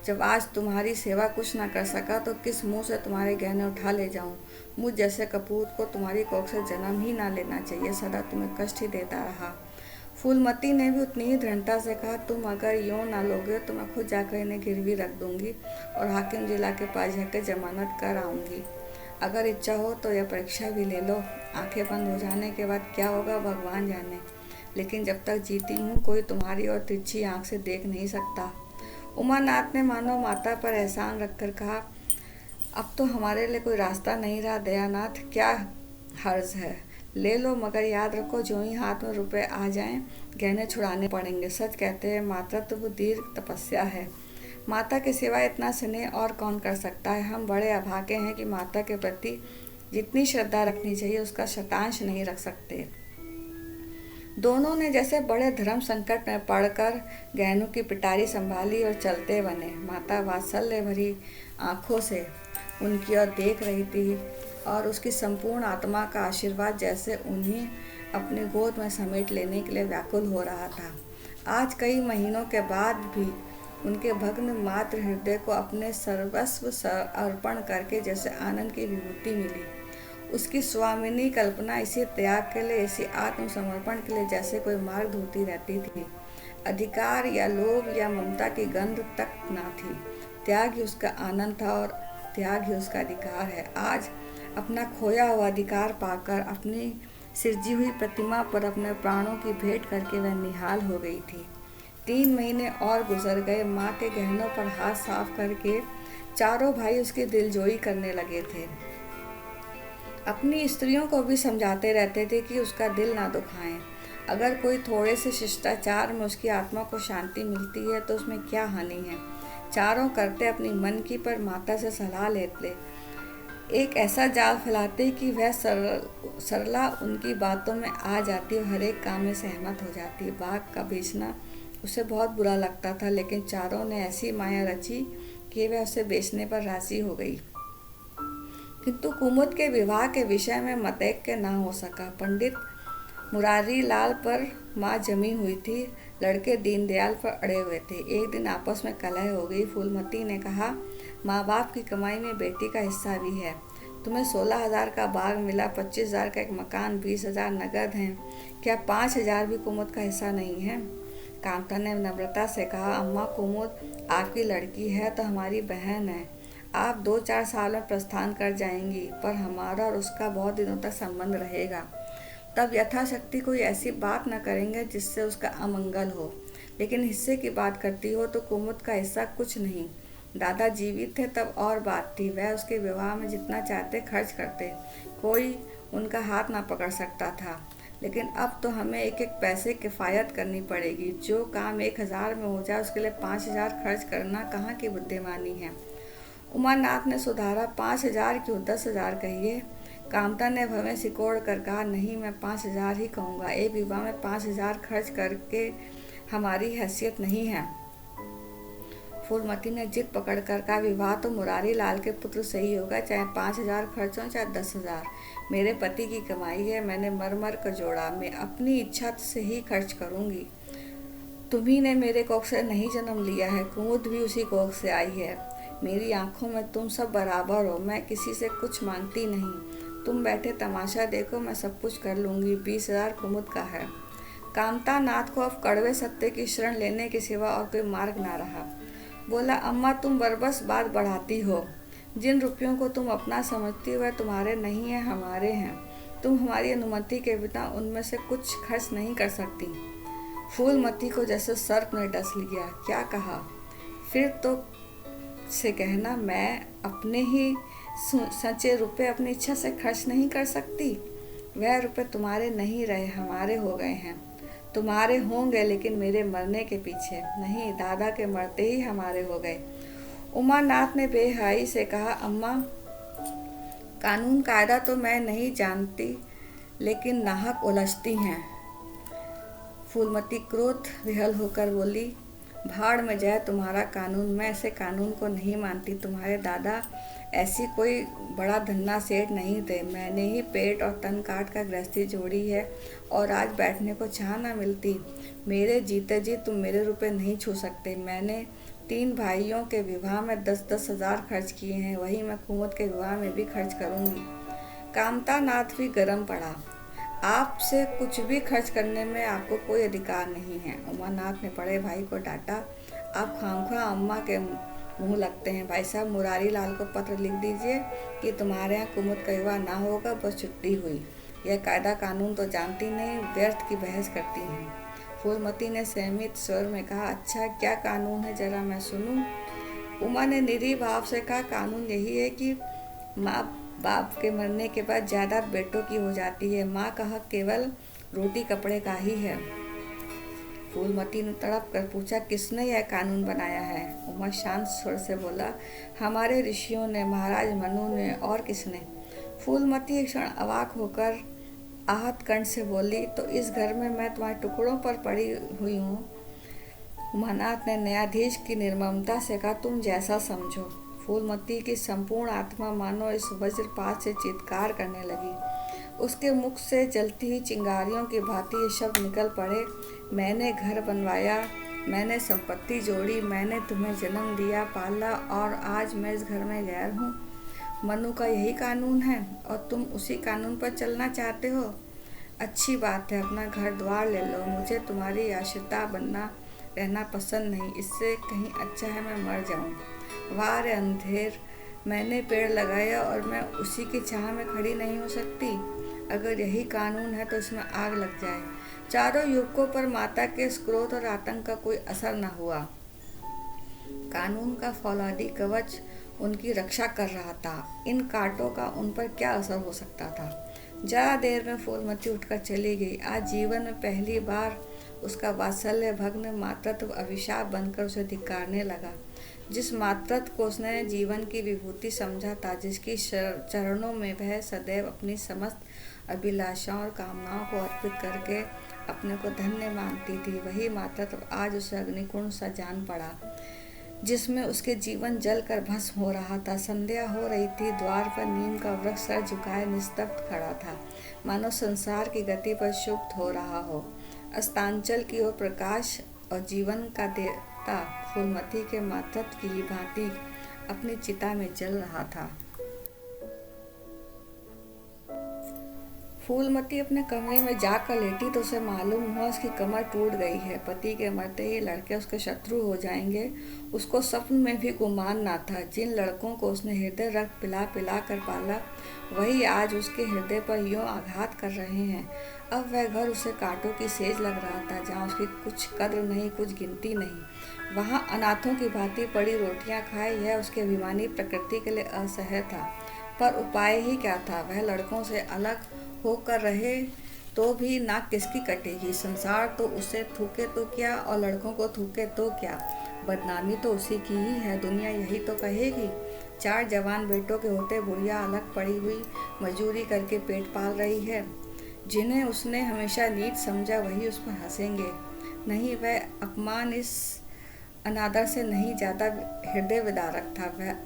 जब आज तुम्हारी सेवा कुछ ना कर सका तो किस मुंह से तुम्हारे गहने उठा ले जाऊं? मुझ जैसे कपूत को तुम्हारी कोख से जन्म ही ना लेना चाहिए, सदा तुम्हें कष्ट ही देता रहा। फूलमती ने भी उतनी ही दृढ़ता से कहा, तुम अगर यूँ ना लोगे तो मैं खुद जाकर इन्हें गिरवी रख दूंगी और हाकिम जिला के पास जाकर जमानत कर आऊँगी। अगर इच्छा हो तो यह परीक्षा भी ले लो। आंखें बंद हो जाने के बाद क्या होगा भगवान जाने, लेकिन जब तक जीती हूँ कोई तुम्हारी और तिरछी आँख से देख नहीं सकता। उमानाथ ने मानो माता पर एहसान रखकर कहा, अब तो हमारे लिए कोई रास्ता नहीं रहा दयानाथ, क्या हर्ज है, ले लो, मगर याद रखो जो ही हाथ में रुपए आ जाएं गहने छुड़ाने पड़ेंगे। सच कहते हैं मातृत्व दीर्घ तपस्या है। माता के सिवा इतना स्नेह और कौन कर सकता है। हम बड़े अभागे हैं कि माता के प्रति जितनी श्रद्धा रखनी चाहिए उसका शतांश नहीं रख सकते। दोनों ने जैसे बड़े धर्म संकट में पड़कर गहनों की पिटारी संभाली और चलते बने। माता वात्सल्य भरी आंखों से उनकी ओर देख रही थी और उसकी संपूर्ण आत्मा का आशीर्वाद जैसे उन्हें अपनी गोद में समेट लेने के लिए व्याकुल हो रहा था। आज कई महीनों के बाद भी उनके भग्न मातृ हृदय को अपने सर्वस्व अर्पण करके जैसे आनंद की विभूति मिली। उसकी स्वामिनी कल्पना इसी त्याग के लिए, इसी आत्मसमर्पण के लिए जैसे कोई मार्ग ढूंढती रहती थी। अधिकार या लोभ या ममता की गंध तक ना थी। त्याग ही उसका आनंद था और त्याग ही उसका अधिकार है। आज अपना खोया हुआ अधिकार पाकर अपनी सिरजी हुई प्रतिमा पर अपने प्राणों की भेंट करके वह निहाल हो गई थी। 3 महीने और गुजर गए। माँ के गहनों पर हाथ साफ करके चारों भाई उसकी दिलजोई करने लगे थे। अपनी स्त्रियों को भी समझाते रहते थे कि उसका दिल ना दुखाएं। अगर कोई थोड़े से शिष्टाचार में उसकी आत्मा को शांति मिलती है तो उसमें क्या हानि है। चारों करते अपनी मन की, पर माता से सलाह लेते। एक ऐसा जाल फैलाते कि वह सरला उनकी बातों में आ जाती और हर एक काम में सहमत हो जाती। बाग का बेचना उसे बहुत बुरा लगता था, लेकिन चारों ने ऐसी माया रची कि वह उसे बेचने पर राजी हो गई। किंतु कुमुद के विवाह के विषय में मतैक्य न हो सका। पंडित मुरारी लाल पर माँ जमी हुई थी, लड़के दीनदयाल पर अड़े हुए थे। एक दिन आपस में कलह हो गई। फूलमती ने कहा, माँ बाप की कमाई में बेटी का हिस्सा भी है। तुम्हें 16,000 का बाग मिला, 25,000 का एक मकान, 20,000 नगद हैं, क्या 5,000 भी कुमुद का हिस्सा नहीं है? कांता ने नम्रता से कहा, अम्मा कुमुद आपकी लड़की है तो हमारी बहन है। आप 2-4 साल में प्रस्थान कर जाएंगी, पर हमारा और उसका बहुत दिनों तक संबंध रहेगा। तब यथाशक्ति कोई ऐसी बात न करेंगे जिससे उसका अमंगल हो। लेकिन हिस्से की बात करती हो तो कुमुद का हिस्सा कुछ नहीं। दादा जीवित थे तब और बात थी, वह उसके विवाह में जितना चाहते खर्च करते, कोई उनका हाथ ना पकड़ सकता था। लेकिन अब तो हमें एक एक पैसे किफ़ायत करनी पड़ेगी। जो काम 1,000 में हो जाए उसके लिए 5,000 खर्च करना कहाँ की बुद्धिमानी है। उमानाथ ने सुधारा, 5,000 क्यों, 10,000 कहिए। कामता ने भवें सिकोड़ कर कहा, नहीं, मैं 5,000 ही कहूँगा। एक विवाह में 5,000 खर्च करके हमारी हैसियत नहीं है। फूलमती ने जिद पकड़ कर कहा, विवाह तो मुरारी लाल के पुत्र से ही होगा, चाहे 5,000 खर्च हो चाहे 10,000। मेरे पति की कमाई है, मैंने मर मर कर जोड़ा, मैं अपनी इच्छा से ही खर्च करूँगी। तुम्ही ने मेरे कोख से नहीं जन्म लिया है, कुमुद भी उसी कोख से आई है। मेरी आंखों में तुम सब बराबर हो, मैं किसी से कुछ मांगती नहीं। तुम बैठे तमाशा देखो, मैं सब कुछ कर लूँगी। 20,000 कुमुद का है। कामता नाथ को अब कड़वे सत्य की शरण लेने के सिवा और कोई मार्ग ना रहा। बोला, अम्मा तुम बरबस बात बढ़ाती हो। जिन रुपयों को तुम अपना समझती हो वह तुम्हारे नहीं है, हमारे हैं। तुम हमारी अनुमति के बिना उनमें से कुछ खर्च नहीं कर सकती। फूलमती को जैसे सर्प ने डस लिया। क्या कहा? फिर तो से कहना, मैं अपने ही सच्चे रुपए अपनी इच्छा से खर्च नहीं कर सकती। वह रुपए तुम्हारे नहीं रहे, हमारे हो गए हैं। तुम्हारे होंगे लेकिन मेरे मरने के पीछे नहीं, दादा के मरते ही हमारे हो गए। उमानाथ ने बेहाई से कहा, अम्मा कानून कायदा तो मैं नहीं जानती, लेकिन नाहक उलझती हैं। फूलमती क्रोध विहल होकर बोली, भाड़ में जाए तुम्हारा कानून, मैं ऐसे कानून को नहीं मानती। तुम्हारे दादा ऐसी कोई बड़ा धन्ना सेठ नहीं थे। मैंने ही पेट और तन काट कर गृहस्थी जोड़ी है और आज बैठने को छां ना मिलती। मेरे जीते जी तुम मेरे रुपए नहीं छू सकते। मैंने 3 भाइयों के विवाह में 10-10 हज़ार खर्च किए हैं, वही मैं कुमुद के विवाह में भी खर्च करूँगी। कामता नाथ भी गर्म पड़ा। आपसे कुछ भी खर्च करने में आपको कोई अधिकार नहीं है। उमानाथ ने बड़े भाई को डांटा। आप खामखा अम्मा के मुंह लगते हैं। भाई साहब, मुरारी लाल को पत्र लिख दीजिए कि तुम्हारे यहाँ कुमुद का विवाह ना होगा, बस छुट्टी हुई। यह कायदा कानून तो जानती नहीं, व्यर्थ की बहस करती हैं। फूलमती ने सहमित स्वर में कहा, अच्छा क्या कानून है, जरा मैं सुनूं। उमा ने निरीह भाव से कहा, कानून यही है कि माँ बाप के मरने के बाद जायदाद बेटों की हो जाती है। माँ का हक केवल रोटी कपड़े का ही है। फूलमती ने तड़प कर पूछा, किसने यह कानून बनाया है? उमा शांत स्वर से बोला, हमारे ऋषियों ने, महाराज मनु ने, और किसने? फूलमती एक क्षण अवाक होकर आहत कंठ से बोली, तो इस घर में मैं तुम्हारे टुकड़ों पर पड़ी हुई हूँ। उमानाथ ने न्यायाधीश की निर्ममता से कहा, तुम जैसा समझो। फूलमती की संपूर्ण आत्मा मानो इस वज्रपात से चित्कार करने लगी। उसके मुख से जलती हुई चिंगारियों की भांति ये शब्द निकल पड़े, मैंने घर बनवाया, मैंने संपत्ति जोड़ी, मैंने तुम्हें जन्म दिया, पाला, और आज मैं इस घर में गैर हूँ। मनु का यही कानून है और तुम उसी कानून पर चलना चाहते हो। अच्छी बात है, अपना घर द्वार ले लो। मुझे तुम्हारी आश्रिता बनना रहना पसंद नहीं। इससे कहीं अच्छा है मैं मर जाऊं। वाह रे अंधेर, मैंने पेड़ लगाया और मैं उसी की छाह में खड़ी नहीं हो सकती। अगर यही कानून है तो इसमें आग लग जाए। चारों युवकों पर माता के क्रोध और आतंक का कोई असर न हुआ। कानून का फौलादी कवच उनकी रक्षा कर रहा था। इन कांटों का उन पर क्या असर हो सकता था? जरा देर में फूलमती उठकर चली गई। आज जीवन में पहली बार उसका वात्सल्य भग्न मातृत्व अभिशाप बनकर उसे धिक्कारने लगा। जिस मातृत्व को उसने जीवन की विभूति समझा था, जिसकी चरणों में वह सदैव अपनी समस्त अभिलाषाओं और कामनाओं को अर्पित करके अपने को धन्य मानती थी, वही मातृत्व आज उसे अग्निकुंड सा जान पड़ा, जिसमें उसके जीवन जल कर भस्म हो रहा था। संध्या हो रही थी। द्वार पर नीम का वृक्ष सर झुकाए निस्तब्ध खड़ा था, मानो संसार की गति पर क्षुब्ध हो रहा हो। अस्तांचल की ओर प्रकाश और जीवन का देवता फूलमती के मातृत्व की भांति अपनी चिता में जल रहा था। फूलमती अपने कमरे में जाकर लेटी तो उसे मालूम हुआ उसकी कमर टूट गई है। पति के मरते ही लड़के उसके शत्रु हो जाएंगे, उसको स्वप्न में भी गुमान ना था। जिन लड़कों को उसने हृदय रक्त पिला पिला कर पाला, वही आज उसके हृदय पर यूं आघात कर रहे हैं। अब वह घर उसे कांटों की सेज लग रहा था, जहाँ उसकी कुछ कद्र नहीं, कुछ गिनती नहीं। वहाँ अनाथों की भांति पड़ी रोटियां खाए, यह उसके अभिमानी प्रकृति के लिए असह्य था। पर उपाय ही क्या था? वह लड़कों से अलग होकर रहे तो भी नाक किसकी कटेगी? संसार तो उसे थूके तो क्या और लड़कों को थूके तो क्या, बदनामी तो उसी की ही है। दुनिया यही तो कहेगी। 4 जवान बेटों के होते बुढ़िया अलग पड़ी हुई मजदूरी करके पेट पाल रही है। जिन्हें उसने हमेशा नीच समझा, वही उस पर हंसेंगे। नहीं, वह अपमान इस अनादर से नहीं ज़्यादा हृदय विदारक था।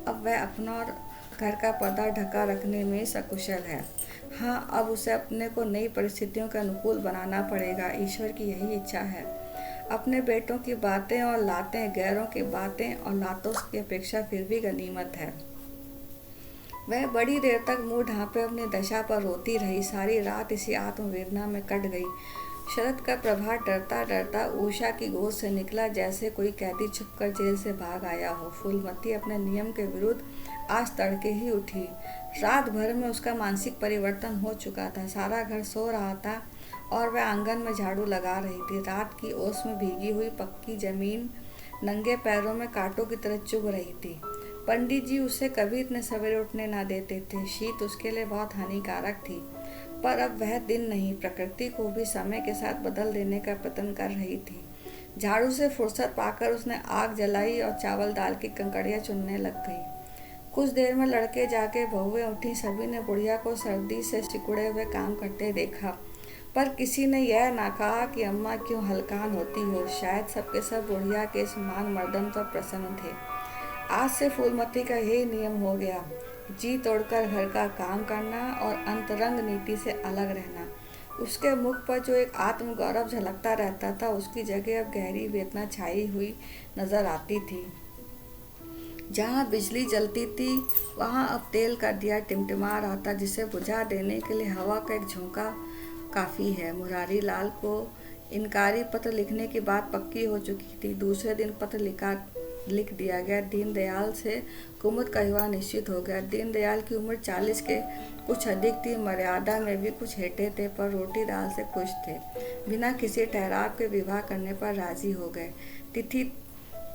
अब वह अपना और घर का पर्दा ढका रखने में सकुशल है। हाँ, अब उसे अपने को नई परिस्थितियों के अनुकूल बनाना पड़ेगा। ईश्वर की यही इच्छा है। अपने बेटों की बातें और लातें, गैरों की बातें और लातों की अपेक्षा फिर भी गनीमत है। वह बड़ी देर तक मुंह ढांपे अपनी दशा पर रोती रही। सारी रात इसी आत्मवेदना में कट गई। शरद का प्रभात डरता डरता उषा की गोद से निकला, जैसे कोई कैदी छुपकर जेल से भाग आया हो। फूलमती अपने नियम के विरुद्ध आज तड़के ही उठी। रात भर में उसका मानसिक परिवर्तन हो चुका था। सारा घर सो रहा था और वह आंगन में झाड़ू लगा रही थी। रात की ओस में भीगी हुई पक्की जमीन नंगे पैरों में कांटों की तरह चुभ रही थी। पंडित जी उसे कभी इतने सवेरे उठने ना देते थे। शीत उसके लिए बहुत हानिकारक थी। पर अब वह दिन नहीं, प्रकृति को भी समय के साथ बदल देने का प्रयत्न कर रही थी। झाड़ू से फुर्सत पाकर उसने आग जलाई और चावल दाल की कंकड़ियाँ चुनने लग गई। कुछ देर में लड़के जाके बहुएं उठी। सभी ने बुढ़िया को सर्दी से सिकुड़े हुए काम करते देखा, पर किसी ने यह ना कहा कि अम्मा क्यों हलकान होती हो। शायद सबके सब बुढ़िया के इस मान मर्दन पर प्रसन्न थे। आज से फूलमती का यही नियम हो गया, जी तोड़कर घर का काम करना और अंतरंग नीति से अलग रहना। उसके मुख पर जो एक आत्मगौरव झलकता रहता था, उसकी जगह अब गहरी वेदना छाई हुई नजर आती थी। जहाँ बिजली जलती थी, वहाँ अब तेल का दिया टिमटिमा रहा था, जिसे बुझा देने के लिए हवा का एक झोंका काफ़ी है। मुरारी लाल को इनकारी पत्र लिखने की बात पक्की हो चुकी थी। दूसरे दिन पत्र लिख दिया गया। दीनदयाल से कुमुद का विवाह निश्चित हो गया। दीनदयाल की उम्र 40 के कुछ अधिक थी। मर्यादा में भी कुछ हेठे थे, पर रोटी दाल से खुश थे। बिना किसी ठहराव के विवाह करने पर राजी हो गए। तिथि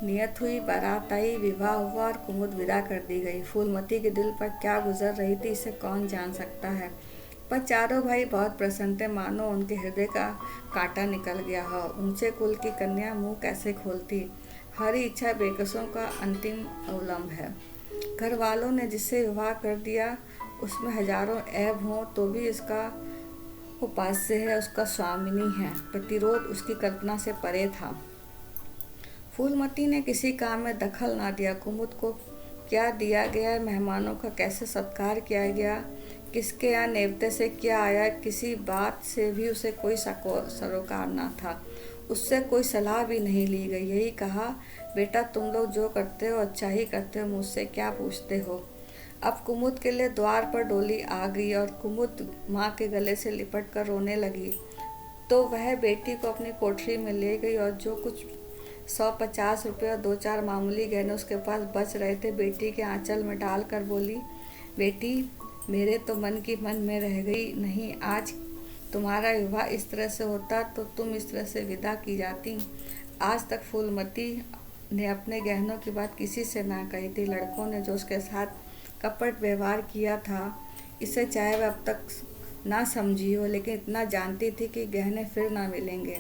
नियत हुई, बारात आई, विवाह हुआ और कुमुद विदा कर दी गई। फूलमती के दिल पर क्या गुजर रही थी, इसे कौन जान सकता है। पर चारों भाई बहुत प्रसन्न थे, मानो उनके हृदय का कांटा निकल गया हो। ऊंचे कुल की कन्या मुंह कैसे खोलती। हरी इच्छा बेकसों का अंतिम अवलंब है। घर वालों ने जिससे विवाह कर दिया उसमें हजारों ऐब हों तो भी इसका उपास्य है, उसका स्वामिनी है। प्रतिरोध उसकी कल्पना से परे था। फूलमती ने किसी काम में दखल ना दिया। कुमुद को क्या दिया गया, मेहमानों का कैसे सत्कार किया गया, किसके यहाँ नेवते से क्या आया, किसी बात से भी उसे कोई सरोकार ना था। उससे कोई सलाह भी नहीं ली गई। यही कहा, बेटा तुम लोग जो करते हो अच्छा ही करते हो, मुझसे क्या पूछते हो। अब कुमुद के लिए द्वार पर डोली आ गई और कुमुद माँ के गले से लिपट कर रोने लगी। तो वह बेटी को अपनी कोठरी में ले गई और जो कुछ 150 रुपये और 2-4 मामूली गहने उसके पास बच रहे थे बेटी के आंचल में डाल कर बोली, बेटी मेरे तो मन की मन में रह गई। नहीं, आज तुम्हारा विवाह इस तरह से होता तो तुम इस तरह से विदा की जाती। आज तक फूलमती ने अपने गहनों की बात किसी से ना कही थी। लड़कों ने जो उसके साथ कपट व्यवहार किया था, इसे चाहे वह अब तक ना समझी हो, लेकिन इतना जानती थी कि गहने फिर ना मिलेंगे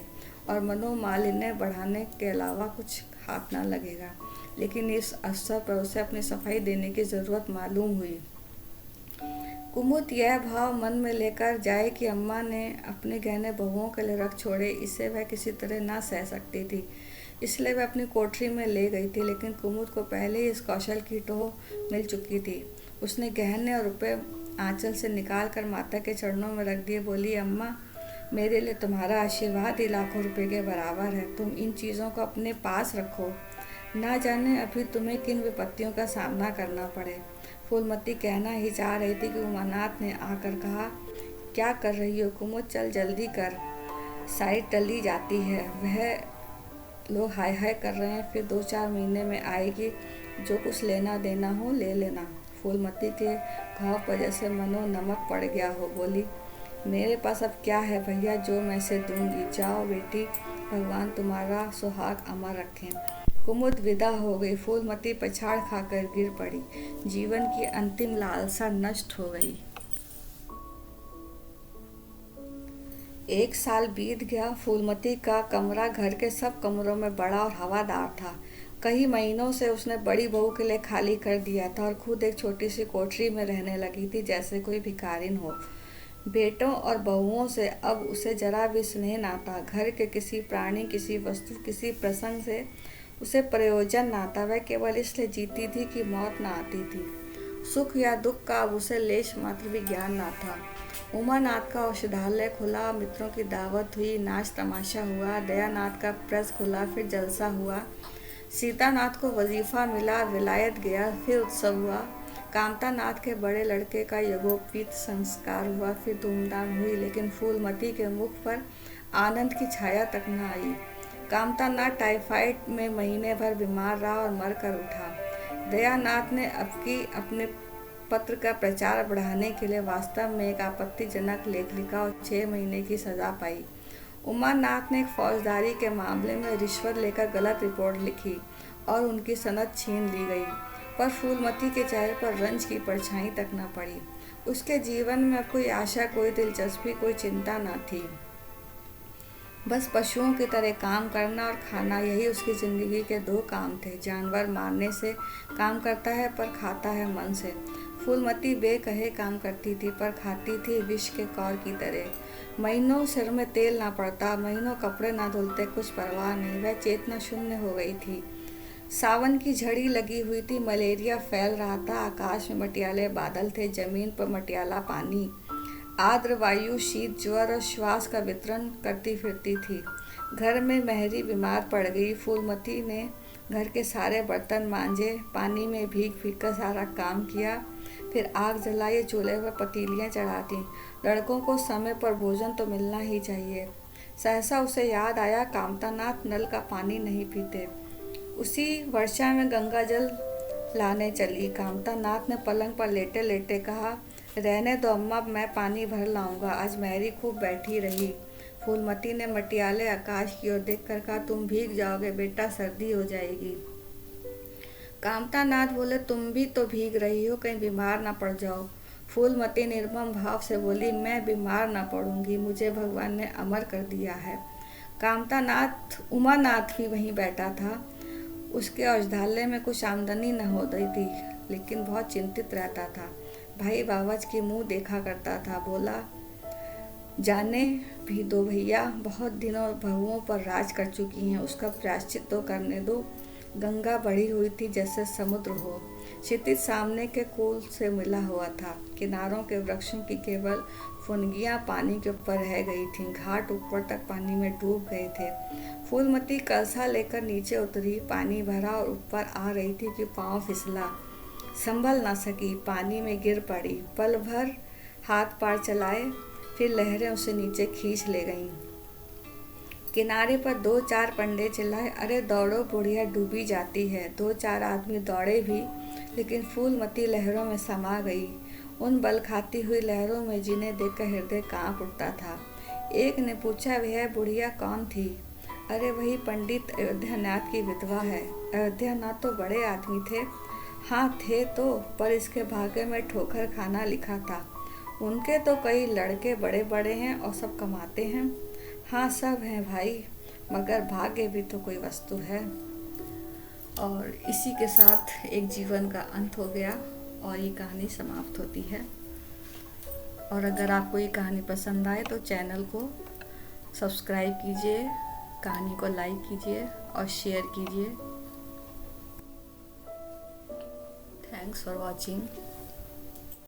और मनोमालिन्य बढ़ाने के अलावा कुछ हाथ ना लगेगा। लेकिन इस अवसर पर उसे अपनी सफाई देने की ज़रूरत मालूम हुई। कुमुद यह भाव मन में लेकर जाए कि अम्मा ने अपने गहने बहुओं के लिए रख छोड़े, इसे वह किसी तरह ना सह सकती थी। इसलिए वह अपनी कोठरी में ले गई थी। लेकिन कुमुद को पहले ही इस कौशल की टोह मिल चुकी थी। उसने गहने और रुपए आंचल से निकाल कर माता के चरणों में रख दिए। बोली, अम्मा मेरे लिए तुम्हारा आशीर्वाद ही लाखों रुपए के बराबर है। तुम इन चीज़ों को अपने पास रखो, ना जाने अभी तुम्हें किन विपत्तियों का सामना करना पड़े। फूलमती कहना ही चाह रही थी कि उमानाथ ने आकर कहा, क्या कर रही हो कुमुद, चल जल्दी कर, साइड टली जाती है। वह लोग हाय हाय कर रहे हैं, फिर 2-4 महीने में आएगी, जो कुछ लेना देना हो ले लेना। फूलमती के घाव पर जैसे मनो नमक पड़ गया हो। बोली, मेरे पास अब क्या है भैया, जो मैं से दूंगी। जाओ बेटी, भगवान तुम्हारा सुहाग अमर रखें। कुमुद विदा हो गई। फूलमती पछाड़ खाकर गिर पड़ी। जीवन की अंतिम लालसा नष्ट हो गई। 1 साल बीत गया। फूलमती का कमरा घर के सब कमरों में बड़ा और हवादार था। कई महीनों से उसने बड़ी बहू के लिए खाली कर दिया था और खुद एक छोटी सी कोठरी में रहने लगी थी, जैसे कोई भिखारिन हो। बेटों और बहुओं से अब उसे जरा भी स्नेह ना था। घर के किसी प्राणी, किसी वस्तु, किसी प्रसंग से उसे प्रयोजन ना था। वह केवल इसलिए जीती थी कि मौत ना आती थी। सुख या दुख का अब उसे लेश मात्र भी ज्ञान ना था। उमानाथ का औषधालय खुला, मित्रों की दावत हुई, नाच तमाशा हुआ। दयानाथ का प्रेस खुला, फिर जलसा हुआ। सीतानाथ को वजीफा मिला, विलायत गया, फिर उत्सव हुआ। कामतानाथ के बड़े लड़के का यज्ञोपवीत संस्कार हुआ, फिर धूमधाम हुई। लेकिन फूलमती के मुख पर आनंद की छाया तक न आई। कामतानाथ टाइफाइड में महीने भर बीमार रहा और मर कर उठा। दयानाथ ने अपने पत्र का प्रचार बढ़ाने के लिए वास्तव में एक आपत्तिजनक लेख लिखा और 6 महीने की सजा पाई। उमानाथ ने एक फौजदारी के मामले में रिश्वत लेकर गलत रिपोर्ट लिखी और उनकी सनद छीन ली गई। पर फूलमती के चेहरे पर रंज की परछाई तक न पड़ी। उसके जीवन में अब कोई आशा, कोई दिलचस्पी, कोई चिंता न थी। बस पशुओं की तरह काम करना और खाना, यही उसकी जिंदगी के 2 काम थे। जानवर मारने से काम करता है पर खाता है मन से। फूलमती बेकहे काम करती थी पर खाती थी विष के कौर की तरह। महीनों सिर में तेल ना पड़ता, महीनों कपड़े ना धुलते, कुछ परवाह नहीं। वह चेतना शून्य हो गई थी। सावन की झड़ी लगी हुई थी, मलेरिया फैल रहा था। आकाश में मटियाले बादल थे, जमीन पर मटियाला पानी। आर्द्र वायु शीत ज्वर और श्वास का वितरण करती फिरती थी। घर में मेहरी बीमार पड़ गई। फूलमती ने घर के सारे बर्तन मांजे, पानी में भीग भीग कर सारा काम किया। फिर आग जलाए चूल्हे पर पतीलियाँ चढ़ाती। लड़कों को समय पर भोजन तो मिलना ही चाहिए। सहसा उसे याद आया, कामतानाथ नल का पानी नहीं पीते। उसी वर्षा में गंगा जल लाने चली। कामतानाथ ने पलंग पर लेटे लेटे कहा, रहने दो अम्मा, मैं पानी भर लाऊंगा। आज मैरी खूब बैठी रही। फूलमती ने मटियाले आकाश की ओर देखकर कहा, तुम भीग जाओगे बेटा, सर्दी हो जाएगी। कामतानाथ बोले, तुम भी तो भीग रही हो, कहीं बीमार ना पड़ जाओ। फूलमती निर्मम भाव से बोली, मैं बीमार ना पड़ूंगी, मुझे भगवान ने अमर कर दिया है। कामतानाथ उमानाथ भी वहीं बैठा था। उसके औषधालय में कुछ आमदनी न हो रही थी, लेकिन बहुत चिंतित रहता था। भाई बावच के मुंह देखा करता था। बोला, जाने भी दो भैया, बहुत दिनों बहुओं पर राज कर चुकी हैं, उसका प्रायश्चित तो करने दो। गंगा बढ़ी हुई थी जैसे समुद्र हो। क्षितिज सामने के कुल से मिला हुआ था। किनारों के वृक्षों की केवल फुनगियाँ पानी के ऊपर रह गई थीं। घाट ऊपर तक पानी में डूब गए थे। फूलमती कलसा लेकर नीचे उतरी। पानी भरा और ऊपर आ रही थी कि पाँव फिसला। संभल ना सकी, पानी में गिर पड़ी। पल भर हाथ पार चलाए, फिर लहरें उसे नीचे खींच ले गईं। किनारे पर 2-4 पंडे चिल्लाए, अरे दौड़ो, बुढ़िया डूबी जाती है। 2-4 आदमी दौड़े भी, लेकिन फूलमती लहरों में समा गई। उन बल खाती हुई लहरों में जिन्हें देखकर हृदय कांप उठता था। एक ने पूछा, वह बुढ़िया कौन थी? अरे वही पंडित अयोध्यानाथ की विधवा है। अयोध्यानाथ तो बड़े आदमी थे। हाँ थे तो, पर इसके भाग्य में ठोकर खाना लिखा था। उनके तो कई लड़के बड़े बड़े हैं और सब कमाते हैं। हाँ सब हैं भाई, मगर भाग्य भी तो कोई वस्तु है। और इसी के साथ एक जीवन का अंत हो गया और ये कहानी समाप्त होती है। और अगर आपको ये कहानी पसंद आए तो चैनल को सब्सक्राइब कीजिए, कहानी को लाइक कीजिए और शेयर कीजिए। Thanks for watching.